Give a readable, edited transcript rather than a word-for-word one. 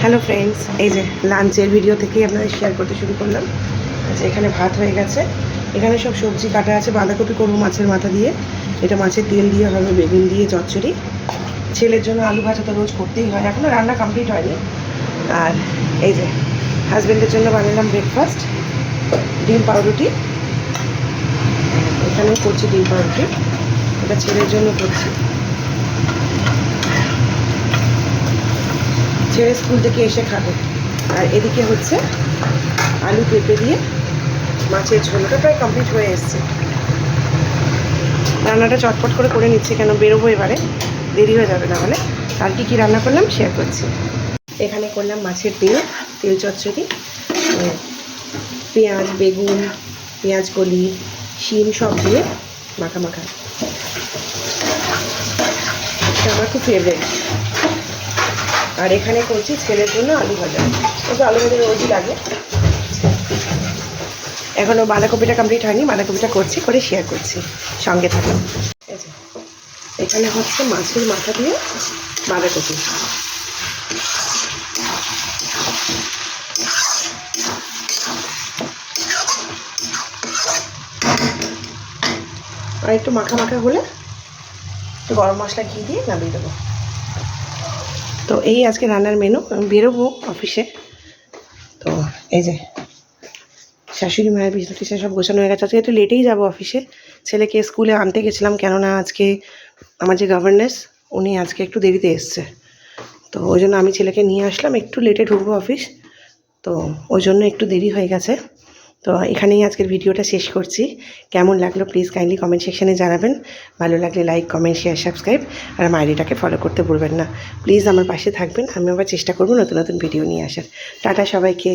Hello friends, এই যে লাঞ্চের ভিডিও থেকেই আপনাদের শেয়ার করতে শুরু করলাম। আচ্ছা, এখানে ভাত হয়ে গেছে, এখানে সব সবজি কাটা আছে। বাঁধাকপি করবো মাছের মাথা দিয়ে, এটা মাছের তেল দিয়ে হবে, বেগুন দিয়ে চচ্চড়ি। ছেলের জন্য আলু ভাজা তো রোজ করতেই হয়, এখনও রান্না কমপ্লিট হয়নি। আর এই যে হাজব্যান্ডের জন্য বানালাম ব্রেকফাস্ট, ডিম পাউরুটি। এখানেও করছি ডিম পাউরুটি, এটা ছেলের জন্য করছি। ছেলে স্কুল থেকে এসে খাবে। আর এদিকে হচ্ছে আলু পেঁপে দিয়ে মাছের ঝোলটা প্রায় কমপ্লিট হয়ে এসছে। রান্নাটা চটপট করে নিচ্ছি, কেন বেরোবো এবারে, দেরি হয়ে যাবে না হলে। আর কী রান্না করলাম শেয়ার করছি। এখানে করলাম মাছের তেল চচ্চড়ি, পেঁয়াজ, বেগুন, পেঁয়াজ কলি, শিম সব দিয়ে মাখা মাখা। এটা আমার খুব ফেভারিট। আর এখানে করছি ছেলের জন্য আলু ভাজা, ওকে আলু ভাজা রোজই লাগে। এখনও বাঁধাকপিটা কমপ্লিট হয়নি, বাঁধাকপিটা করছি, করে শেয়ার করছি, সঙ্গে থাকলাম। এখানে হচ্ছে মাছের মাথা দিয়ে বাঁধাকপি। আর একটু মাখা মাখা হলে একটু গরম মশলা ঘি দিয়ে নামিয়ে দেবো। তো এই আজকে রান্নার মেনু। আমি বেরোবো অফিসে। তো এই যে শাশুড়ি মায়ের বিছানা টিছানা সব গোছানো হয়ে গেছে। আজকে একটু লেটেই যাবো অফিসে, ছেলেকে স্কুলে আনতে গেছিলাম, কেননা আজকে আমার যে গভর্নেন্স উনি আজকে একটু দেরিতে এসছে। তো ওই জন্য আমি ছেলেকে নিয়ে আসলাম, একটু লেটে ঢুকবো অফিস, তো ওই জন্য একটু দেরি হয়ে গেছে। তো এখানেই আজকের ভিডিওটা শেষ করছি। কেমন লাগলো প্লিজ কাইন্ডলি কমেন্ট সেকশানে জানাবেন। ভালো লাগলে লাইক, কমেন্ট, শেয়ার, সাবস্ক্রাইব, আর আমার আইডিটাকে ফলো করতে ভুলবেন না। প্লিজ আমার পাশে থাকবেন, আমি আবার চেষ্টা করবো নতুন নতুন ভিডিও নিয়ে আসার। টাটা সবাইকে।